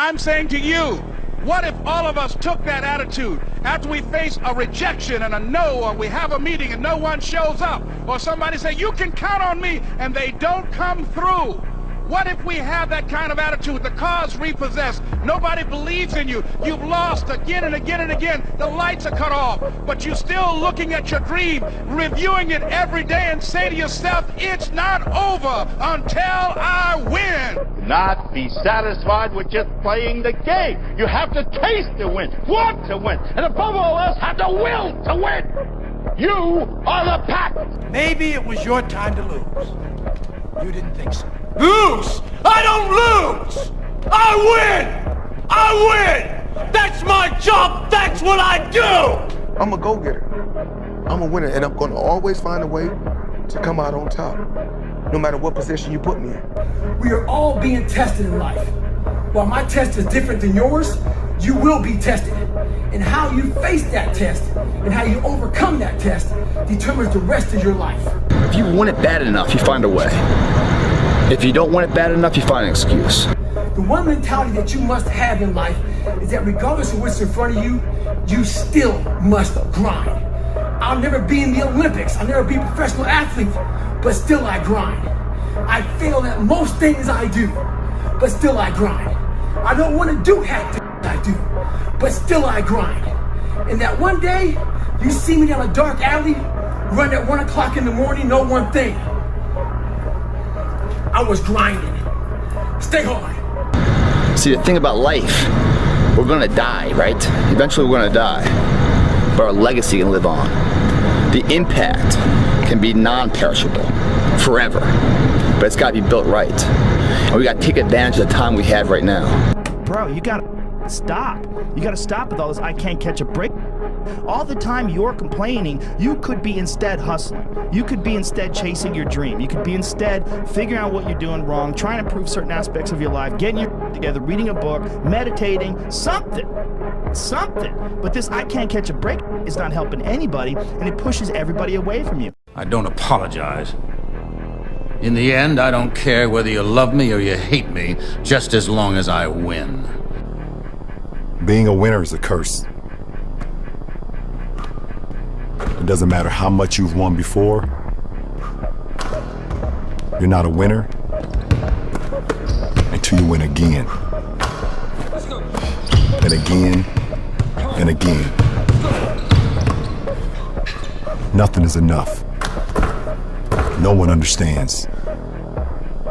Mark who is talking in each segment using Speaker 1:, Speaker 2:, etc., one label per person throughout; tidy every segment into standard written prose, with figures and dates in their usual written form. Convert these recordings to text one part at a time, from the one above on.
Speaker 1: I'm saying to you, what if all of us took that attitude after we face a rejection and a no, or we have a meeting and no one shows up, or somebody say, you can count on me, and they don't come through? What if we have that kind of attitude? The car's repossessed. Nobody believes in you. You've lost again and again and again. The lights are cut off, but you're still looking at your dream, reviewing it every day, and say to yourself, it's not over until I win.
Speaker 2: Not be satisfied with just playing the game. You have to taste to win, want to win, and above all else, have the will to win. You are the pack.
Speaker 3: Maybe it was your time to lose. You didn't think so. Lose? I don't lose! I win! I win! That's my job! That's what I do!
Speaker 4: I'm a go-getter. I'm a winner, and I'm going to always find a way to come out on top, no matter what position you put me in.
Speaker 5: We are all being tested in life. While my test is different than yours, you will be tested. And how you face that test and how you overcome that test determines the rest of your life.
Speaker 6: If you want it bad enough, you find a way. If you don't want it bad enough, you find an excuse.
Speaker 5: The one mentality that you must have in life is that regardless of what's in front of you, you still must grind. I'll never be in the Olympics, I'll never be a professional athlete, but still I grind. I fail at most things I do, but still I grind. I don't want to do half the I do, but still I grind. And that one day, you see me down a dark alley, run at 1 o'clock in the morning, know one thing. I was grinding. Stay hard.
Speaker 6: See, the thing about life, we're gonna die, right? Eventually we're gonna die, but our legacy can live on. The impact can be non-perishable, forever, but it's gotta be built right. And we gotta take advantage of the time we have right now.
Speaker 7: Bro, you gotta stop. You gotta stop with all this I can't catch a break. All the time you're complaining, you could be instead hustling. You could be instead chasing your dream. You could be instead figuring out what you're doing wrong, trying to improve certain aspects of your life, getting your together, reading a book, meditating, something. But this I can't catch a break is not helping anybody, and it pushes everybody away from you.
Speaker 8: I don't apologize. In the end, I don't care whether you love me or you hate me, just as long as I win.
Speaker 9: Being a winner is a curse. It doesn't matter how much you've won before. You're not a winner until you win again. And again, and again. Nothing is enough. No one understands.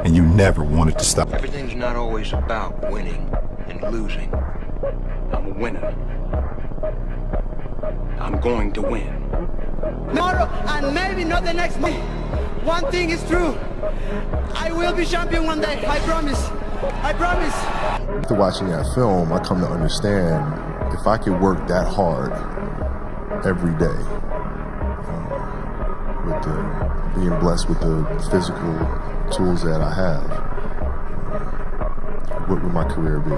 Speaker 9: And you never want it to stop.
Speaker 4: Everything's not always about winning and losing. I'm a winner. I'm going to win.
Speaker 10: Tomorrow and maybe not the next month. One thing is true. I will be champion one day. I promise. I promise.
Speaker 11: After watching that film, I come to understand if I could work that hard every day, being blessed with the physical tools that I have, what would my career be?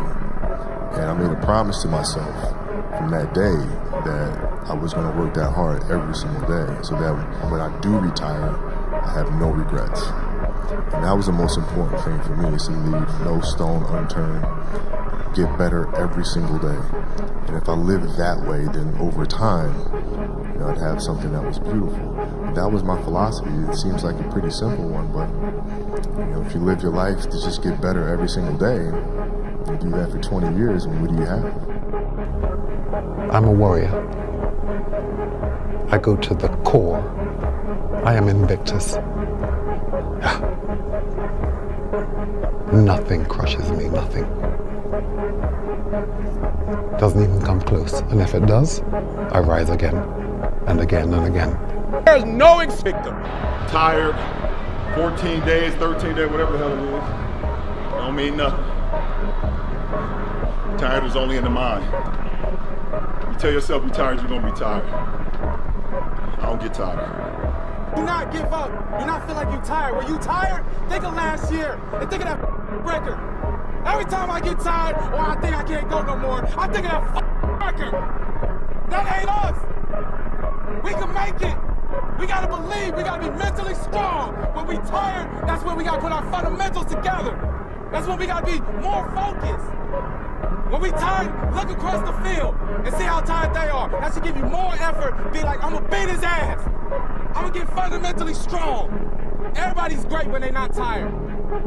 Speaker 11: And I made a promise to myself from that day that I was going to work that hard every single day so that when I do retire, I have no regrets. And that was the most important thing for me, is to leave no stone unturned, get better every single day. And if I lived that way, then over time, I'd have something that was beautiful. That was my philosophy. It seems like a pretty simple one, but if you live your life to just get better every single day, you do that for 20 years, and what do you have?
Speaker 12: I'm a warrior. I go to the core. I am Invictus. Nothing crushes me, nothing. Doesn't even come close. And if it does, I rise again, and again, and again.
Speaker 13: There's no victim. Tired, 14 days, 13 days, whatever the hell it is. Don't mean nothing. Tired is only in the mind. You tell yourself you're tired, you're gonna be tired. I don't get tired.
Speaker 14: Do not give up. Do not feel like you're tired. When you tired, think of last year and think of that record. Every time I get tired or I think I can't go no more, I think of that record. That ain't us. We can make it. We gotta believe. We gotta be mentally strong. When we tired, that's when we gotta put our fundamentals together. That's when we gotta be more focused. When we tired, look across the field and see how tired they are. That should give you more effort. Be like, I'm gonna beat his ass. I'm gonna get fundamentally strong. Everybody's great when they're not tired.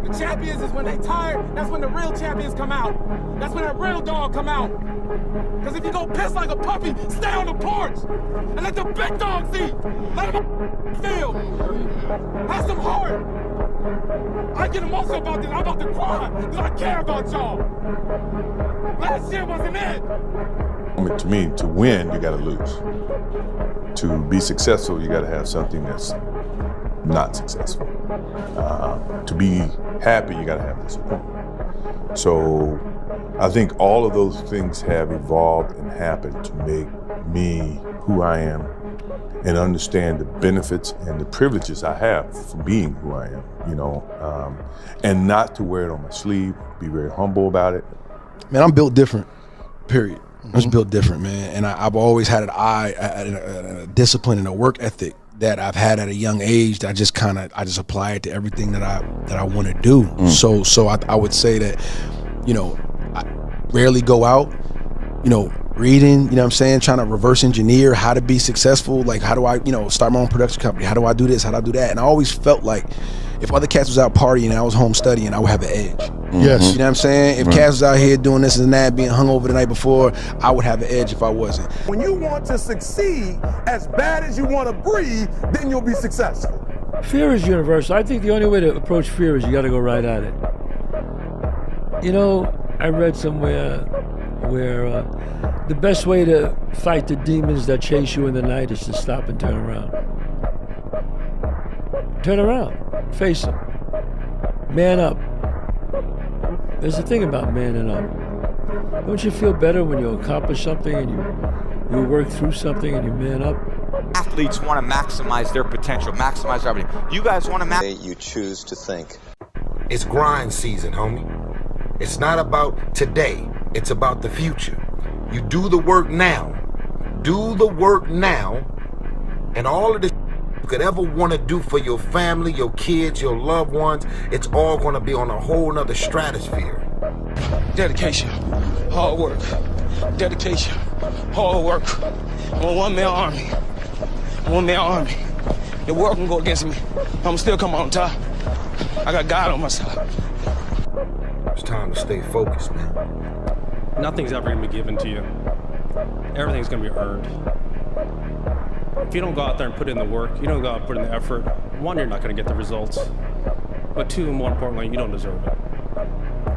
Speaker 14: The champions is when they tired, that's when the real champions come out. That's when that real dog come out. Because if you go piss like a puppy, stay on the porch and let the big dogs eat. Let them feel. Have some heart. I get emotional about this. I'm about to cry because I care about y'all. Last year wasn't it.
Speaker 13: I mean, to me, to win, you got to lose. To be successful, you got to have something that's not successful. To be happy, you got to have disappointment. So I think all of those things have evolved and happened to make me who I am and understand the benefits and the privileges I have for being who I am, you know, and not to wear it on my sleeve, be very humble about it.
Speaker 15: Man, I'm built different, period. I'm just built different, man. And I've always had an eye, a discipline and a work ethic that I've had at a young age that I just apply it to everything that I want to do. So I would say that, you know, I rarely go out, you know, reading, you know what I'm saying, trying to reverse engineer how to be successful. Like, how do I, you know, start my own production company? How do I do this? How do I do that? And I always felt like if other cats was out partying and I was home studying, I would have an edge.
Speaker 16: Yes.
Speaker 15: You know what I'm saying? If cats was out here doing this and that, being hungover the night before, I would have an edge if I wasn't.
Speaker 16: When you want to succeed as bad as you want to breathe, then you'll be successful.
Speaker 17: Fear is universal. I think the only way to approach fear is you got to go right at it. You know, I read somewhere where the best way to fight the demons that chase you in the night is to stop and turn around. Turn around. Face them. Man up. There's a thing about manning up. Don't you feel better when you accomplish something and you work through something and you man up?
Speaker 18: Athletes want to maximize their potential, maximize their opportunity. You guys want to
Speaker 19: you choose to think.
Speaker 20: It's grind season, homie. It's not about today. It's about the future. You do the work now. Do the work now, and all of this you could ever want to do for your family, your kids, your loved ones, it's all going to be on a whole nother stratosphere.
Speaker 3: Dedication, hard work. Dedication, hard work. I'm a one-man army. One-man army. The world can go against me. I'm still come on top. I got God on my side.
Speaker 20: It's time to stay focused, man.
Speaker 21: Nothing's ever going to be given to you. Everything's going to be earned. If you don't go out there and put in the work, you don't go out and put in the effort, one, you're not going to get the results. But two, more importantly, you don't deserve it.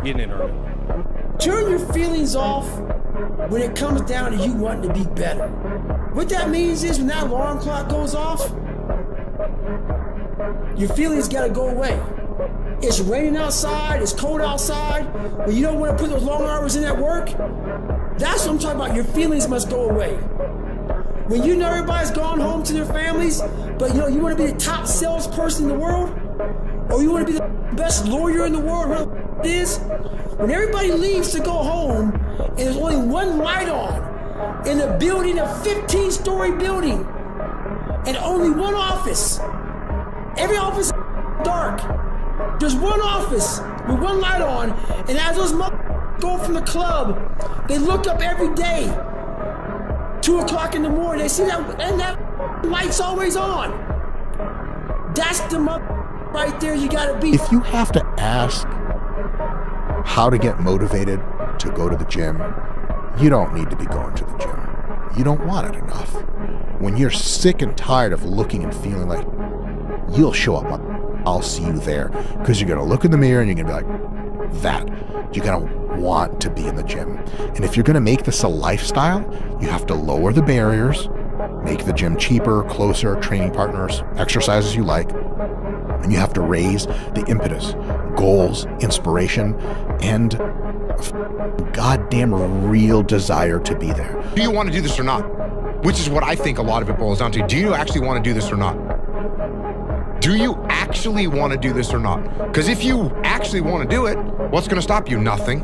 Speaker 21: You didn't earn it.
Speaker 5: Turn your feelings off when it comes down to you wanting to be better. What that means is when that alarm clock goes off, your feelings got to go away. It's raining outside, it's cold outside, when you don't want to put those long hours in at work, that's what I'm talking about. Your feelings must go away. When you know everybody's gone home to their families, but you know you want to be the top salesperson in the world, or you want to be the best lawyer in the world, whatever it is, when everybody leaves to go home and there's only one light on in a building, a 15-story building, and only one office, every office is dark. There's one office with one light on, and as those motherfuckers go from the club, they look up every day, 2 o'clock in the morning, they see that, and that light's always on. That's the motherfucker right there you gotta be.
Speaker 22: If you have to ask how to get motivated to go to the gym, you don't need to be going to the gym. You don't want it enough. When you're sick and tired of looking and feeling like you'll show up, I'll see you there, because you're gonna look in the mirror and you're gonna be like, that. You're gonna want to be in the gym. And if you're gonna make this a lifestyle, you have to lower the barriers, make the gym cheaper, closer, training partners, exercises you like, and you have to raise the impetus, goals, inspiration, and goddamn real desire to be there.
Speaker 23: Do you want to do this or not? Which is what I think a lot of it boils down to. Do you actually want to do this or not? Do you actually want to do this or not? Because if you actually want to do it, what's going to stop you? Nothing.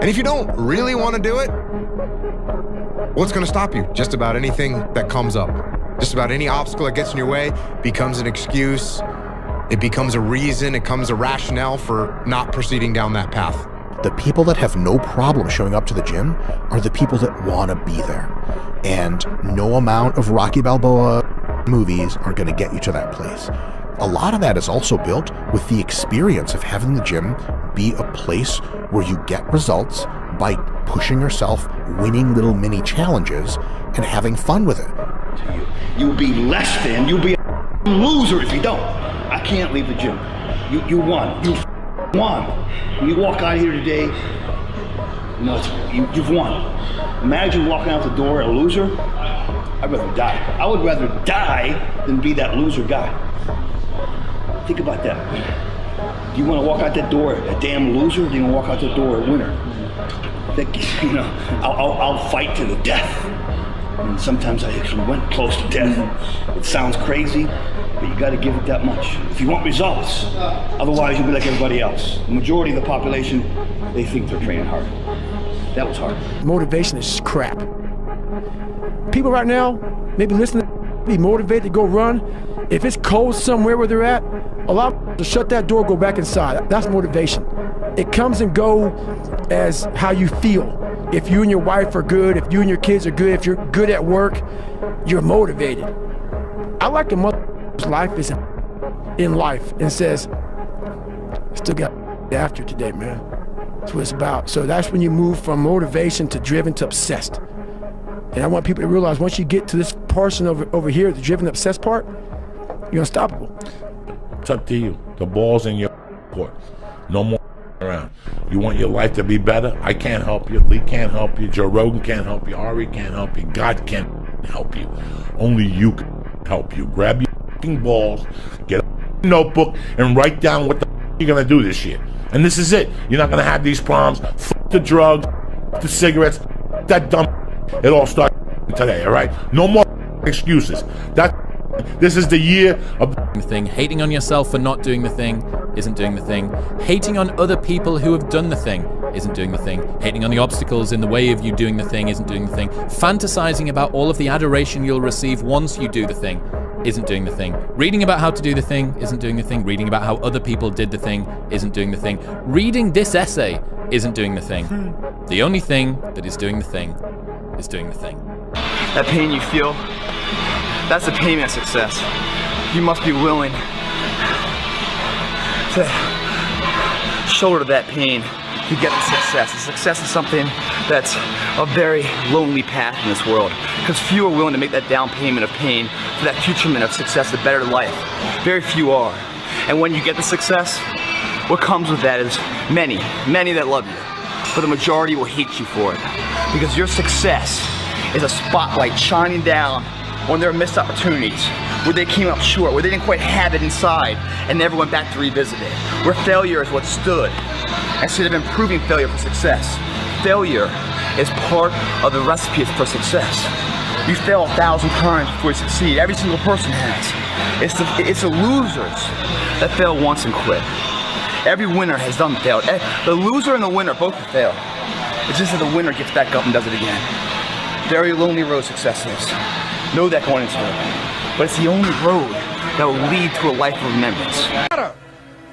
Speaker 23: And if you don't really want to do it, what's going to stop you? Just about anything that comes up. Just about any obstacle that gets in your way becomes an excuse. It becomes a reason. It becomes a rationale for not proceeding down that path.
Speaker 22: The people that have no problem showing up to the gym are the people that want to be there. And no amount of Rocky Balboa movies are going to get you to that place. A lot of that is also built with the experience of having the gym be a place where you get results by pushing yourself, winning little mini challenges, and having fun with it.
Speaker 1: You'll be less than, you'll be a loser if you don't. I can't leave the gym. You won. You won. When you walk out of here today, you know, you've won. Imagine walking out the door a loser. I'd rather die. I would rather die than be that loser guy. Think about that. Do you want to walk out that door a damn loser, or do you want to walk out the door a winner? You know, I'll fight to the death. And sometimes I actually went close to death. It sounds crazy, but you got to give it that much if you want results. Otherwise, you'll be like everybody else. The majority of the population, they think they're training hard. That was hard.
Speaker 5: Motivation is crap. People right now, maybe listening, be motivated to go run. If it's cold somewhere where they're at, allow them to shut that door, go back inside. That's motivation. It comes and go as how you feel. If you and your wife are good, if you and your kids are good, if you're good at work, you're motivated. I like a mother's life is in life and says, still got after today, man. That's what it's about. So that's when you move from motivation to driven to obsessed. And I want people to realize once you get to this portion over here, the driven obsessed part, you're unstoppable.
Speaker 2: It's up to you. The ball's in your court. No more around. You want your life to be better? I can't help you. Lee can't help you. Joe Rogan can't help you. Ari can't help you. God can't help you. Only you can help you. Grab your balls, get a notebook, and write down what the you're gonna do this year. And this is it. You're not gonna have these problems. Fuck the drugs, fuck the cigarettes, that dumb. It all starts today. All right. No more excuses. This is the year of
Speaker 19: the thing. Hating on yourself for not doing the thing isn't doing the thing. Hating on other people who have done the thing isn't doing the thing. Hating on the obstacles in the way of you doing the thing isn't doing the thing. Fantasizing about all of the adoration you'll receive once you do the thing isn't doing the thing. Reading about how to do the thing isn't doing the thing. Reading about how other people did the thing isn't doing the thing. Reading this essay isn't doing the thing. The only thing that is doing the thing is doing the thing.
Speaker 24: That pain you feel, that's the payment of success. You must be willing to shoulder that pain to get the success. The success is something that's a very lonely path in this world, because few are willing to make that down payment of pain for that future of success, the better life. Very few are. And when you get the success, what comes with that is many that love you, but the majority will hate you for it, because your success is a spotlight shining down on their missed opportunities, where they came up short, where they didn't quite have it inside and never went back to revisit it, where failure is what stood instead of improving failure for success. Failure is part of the recipe for success. You fail 1,000 times before you succeed. Every single person has. It's the losers that fail once and quit. Every winner has failed. The loser and the winner both have failed. It's just that the winner gets back up and does it again. Very lonely road success is. Know that going into it. But it's the only road that will lead to a life of remembrance.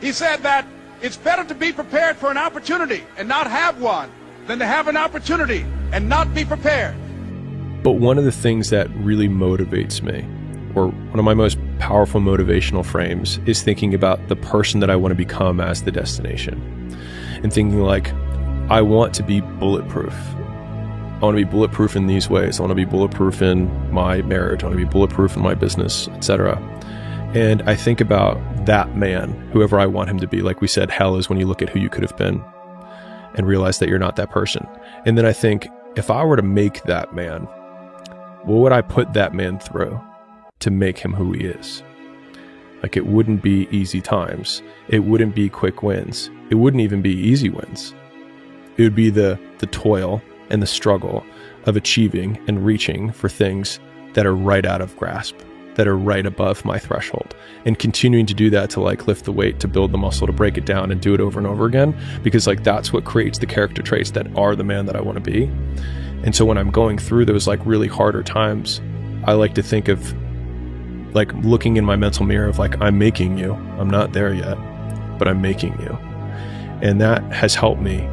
Speaker 25: He said that it's better to be prepared for an opportunity and not have one than to have an opportunity and not be prepared.
Speaker 26: But one of the things that really motivates me, or one of my most powerful motivational frames, is thinking about the person that I want to become as the destination. And thinking like, I want to be bulletproof. I want to be bulletproof in these ways. I want to be bulletproof in my marriage. I want to be bulletproof in my business, etc. And I think about that man, whoever I want him to be. Like we said, hell is when you look at who you could have been and realize that you're not that person. And then I think, if I were to make that man, what would I put that man through to make him who he is? Like, it wouldn't be easy times. It wouldn't be quick wins. It wouldn't even be easy wins. It would be the toil and the struggle of achieving and reaching for things that are right out of grasp, that are right above my threshold, and continuing to do that to like lift the weight, to build the muscle, to break it down and do it over and over again, because like that's what creates the character traits that are the man that I want to be. And so when I'm going through those like really harder times, I like to think of like looking in my mental mirror of like, I'm making you. I'm not there yet, but I'm making you. And that has helped me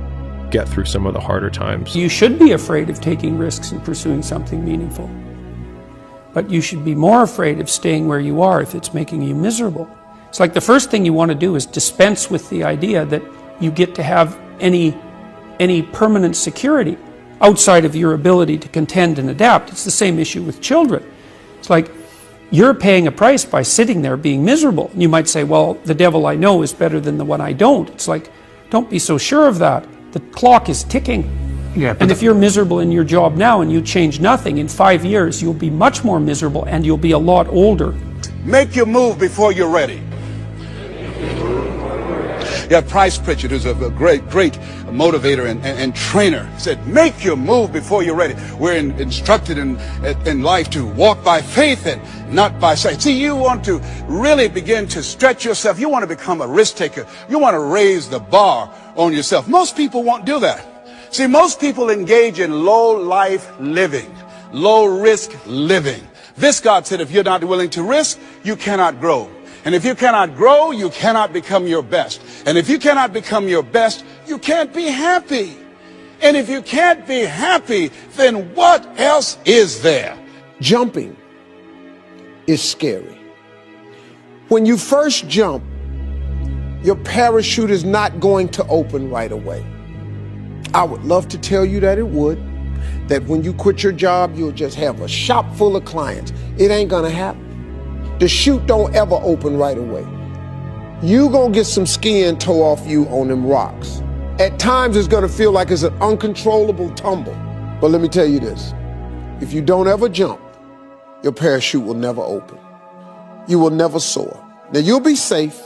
Speaker 26: get through some of the harder times.
Speaker 4: You should be afraid of taking risks and pursuing something meaningful. But you should be more afraid of staying where you are if it's making you miserable. It's like the first thing you want to do is dispense with the idea that you get to have any permanent security outside of your ability to contend and adapt. It's the same issue with children. It's like you're paying a price by sitting there being miserable. You might say, well, the devil I know is better than the one I don't. It's like, don't be so sure of that. The clock is ticking.
Speaker 6: Yeah,
Speaker 4: and if you're miserable in your job now and you change nothing, in 5 years you'll be much more miserable and you'll be a lot older.
Speaker 25: Make your move before you're ready. Yeah, Price Pritchard, who's a great motivator and trainer, said, make your move before you're ready. We're instructed in life to walk by faith and not by sight. See, you want to really begin to stretch yourself. You want to become a risk taker. You want to raise the bar on yourself. Most people won't do that. See, most people engage in low-life living, low-risk living. This, God said, if you're not willing to risk, you cannot grow. And if you cannot grow, you cannot become your best. And if you cannot become your best, you can't be happy. And if you can't be happy, then what else is there?
Speaker 7: Jumping is scary. When you first jump, your parachute is not going to open right away. I would love to tell you that it would, that when you quit your job, you'll just have a shop full of clients. It ain't gonna happen. The chute don't ever open right away. You gonna get some skin tore off you on them rocks. At times it's gonna feel like it's an uncontrollable tumble. But let me tell you this, if you don't ever jump, your parachute will never open. You will never soar. Now you'll be safe.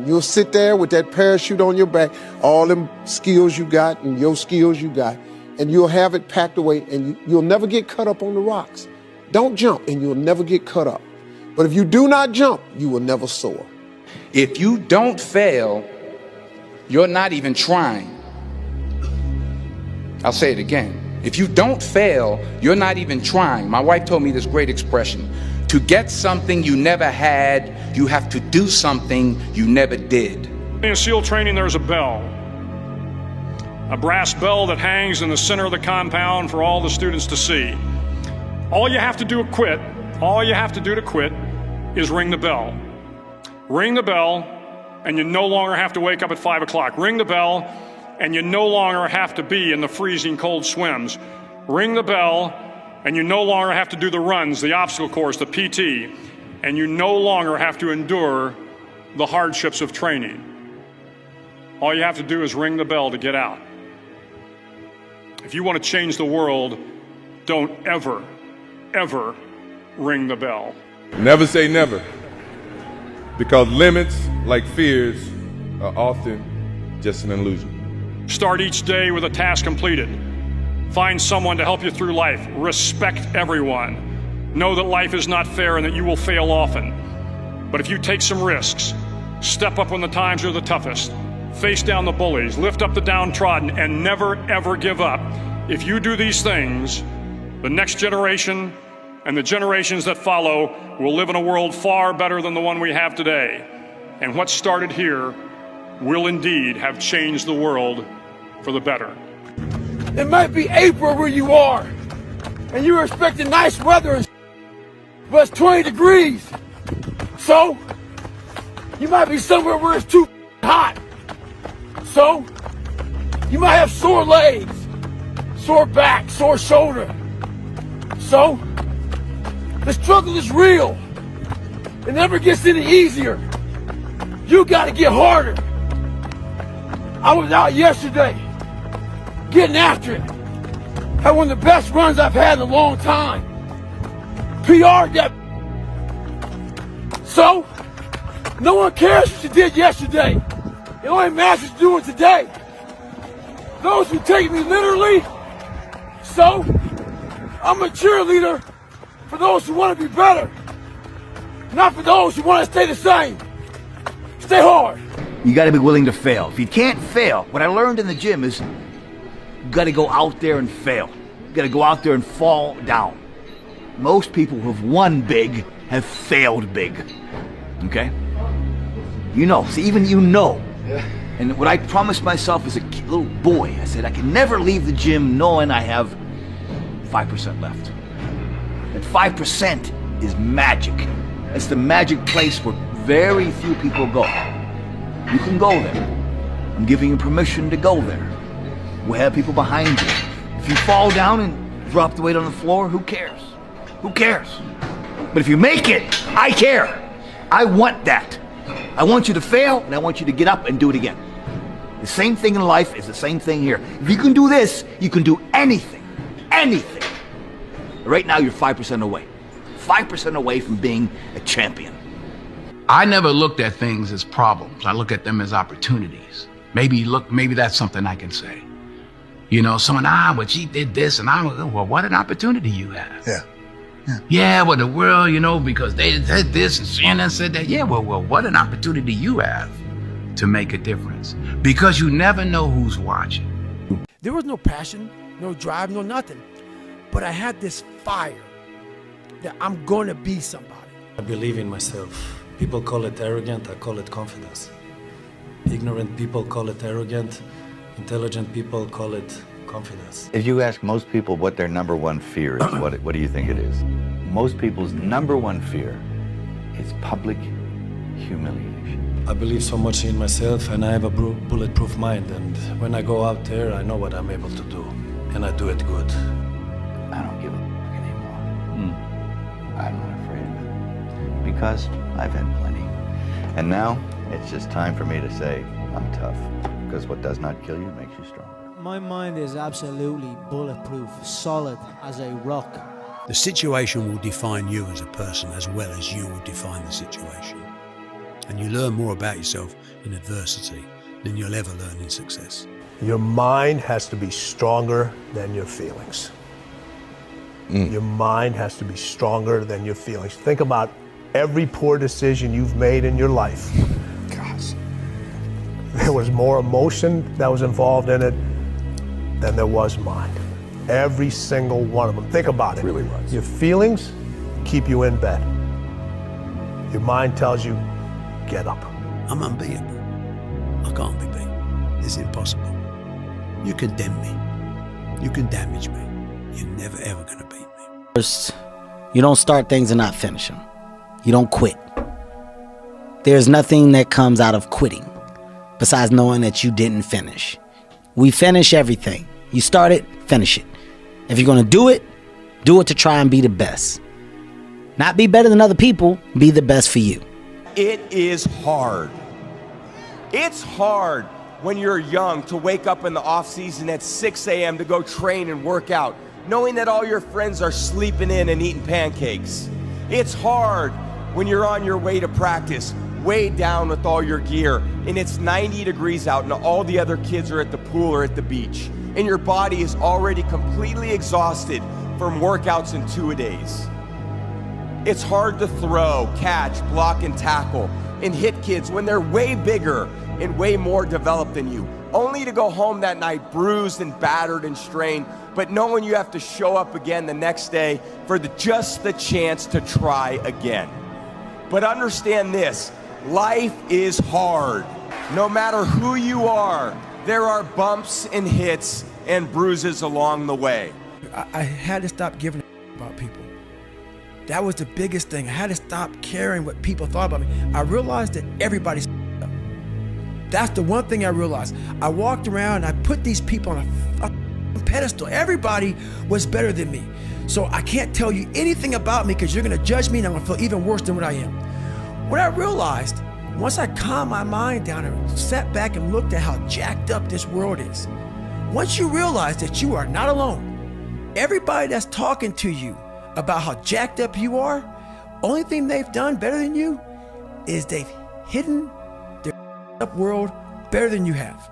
Speaker 7: You'll sit there with that parachute on your back, all them skills you got and your skills you got, and you'll have it packed away and you'll never get cut up on the rocks. Don't jump and you'll never get cut up. But if you do not jump, you will never soar.
Speaker 8: If you don't fail, you're not even trying. I'll say it again. If you don't fail, you're not even trying. My wife told me this great expression. To get something you never had, you have to do something you never did.
Speaker 9: In SEAL training, there's a bell. A brass bell that hangs in the center of the compound for all the students to see. All you have to do to quit, is ring the bell. Ring the bell, and you no longer have to wake up at 5 o'clock. Ring the bell, and you no longer have to be in the freezing cold swims. Ring the bell, and you no longer have to do the runs, the obstacle course, the PT, and you no longer have to endure the hardships of training. All you have to do is ring the bell to get out. If you want to change the world, don't ever, ever ring the bell.
Speaker 10: Never say never, because limits, like fears, are often just an illusion.
Speaker 9: Start each day with a task completed. Find someone to help you through life. Respect everyone. Know that life is not fair and that you will fail often. But if you take some risks, step up when the times are the toughest, face down the bullies, lift up the downtrodden, and never ever give up, if you do these things, the next generation and the generations that follow will live in a world far better than the one we have today. And what started here will indeed have changed the world for the better.
Speaker 3: It might be April where you are, and you're expecting nice weather, but it's 20 degrees. So, you might be somewhere where it's too hot. So, you might have sore legs, sore back, sore shoulder. So, the struggle is real. It never gets any easier. You gotta get harder. I was out yesterday, getting after it. Had one of the best runs I've had in a long time. PR'd that. So, no one cares what you did yesterday. It only matters what you're doing today. Those who take me literally, so, I'm a cheerleader for those who want to be better, not for those who want to stay the same. Stay hard.
Speaker 1: You got to be willing to fail. If you can't fail, what I learned in the gym is you got to go out there and fail. You got to go out there and fall down. Most people who have won big have failed big. Okay? You know. See, even you know. And what I promised myself as a little boy, I said I can never leave the gym knowing I have 5% left. That 5% is magic. It's the magic place where very few people go. You can go there. I'm giving you permission to go there. We'll have people behind you. If you fall down and drop the weight on the floor, who cares? Who cares? But if you make it, I care. I want that. I want you to fail, and I want you to get up and do it again. The same thing in life is the same thing here. If you can do this, you can do anything. Anything. Right now, you're 5% away. 5% away from being a champion.
Speaker 8: I never looked at things as problems. I look at them as opportunities. Maybe that's something I can say. You know, someone, but she did this, and well, what an opportunity you have. Yeah, well, the world, you know, because they said this and CNN said that. Yeah, well, what an opportunity you have to make a difference. Because you never know who's watching.
Speaker 5: There was no passion, no drive, no nothing. But I had this fire that I'm going to be somebody.
Speaker 6: I believe in myself. People call it arrogant, I call it confidence. Ignorant people call it arrogant. Intelligent people call it confidence.
Speaker 11: If you ask most people what their number one fear is, what do you think it is? Most people's number one fear is public humiliation.
Speaker 6: I believe so much in myself, and I have a bulletproof mind, and when I go out there, I know what I'm able to do, and I do it good.
Speaker 11: I don't give a anymore. I'm not afraid of it, because I've had plenty. And now, it's just time for me to say, I'm tough. Because what does not kill you makes you stronger.
Speaker 12: My mind is absolutely bulletproof, solid as a rock.
Speaker 13: The situation will define you as a person as well as you will define the situation. And you learn more about yourself in adversity than you'll ever learn in success.
Speaker 14: Your mind has to be stronger than your feelings. Your mind has to be stronger than your feelings. Think about every poor decision you've made in your life. Gosh. There was more emotion that was involved in it than there was mind. Every single one of them. Think about it. Really was. Your feelings keep you in bed. Your mind tells you, get up.
Speaker 13: I'm unbeatable. I can't be beaten. It's impossible. You condemn me. You can damage me. You're never ever gonna beat me.
Speaker 15: First, you don't start things and not finish them. You don't quit. There's nothing that comes out of quitting besides knowing that you didn't finish. We finish everything. You start it, finish it. If you're gonna do it to try and be the best. Not be better than other people, be the best for you.
Speaker 27: It is hard. It's hard when you're young to wake up in the off season at 6 a.m. to go train and work out, knowing that all your friends are sleeping in and eating pancakes. It's hard when you're on your way to practice, weighed down with all your gear, and it's 90 degrees out and all the other kids are at the pool or at the beach, and your body is already completely exhausted from workouts in 2-a-days. It's hard to throw, catch, block, and tackle, and hit kids when they're way bigger and way more developed than you, only to go home that night bruised and battered and strained, but knowing you have to show up again the next day for just the chance to try again. But understand this, life is hard. No matter who you are, there are bumps and hits and bruises along the way.
Speaker 5: I had to stop giving a about people. That was the biggest thing. I had to stop caring what people thought about me. I realized that everybody's up. That's the one thing I realized. I walked around and I put these people on a pedestal. Everybody was better than me. So I can't tell you anything about me because you're gonna judge me and I'm gonna feel even worse than what I am. What I realized, once I calmed my mind down and sat back and looked at how jacked up this world is, once you realize that you are not alone, everybody that's talking to you about how jacked up you are, only thing they've done better than you is they've hidden their up world better than you have.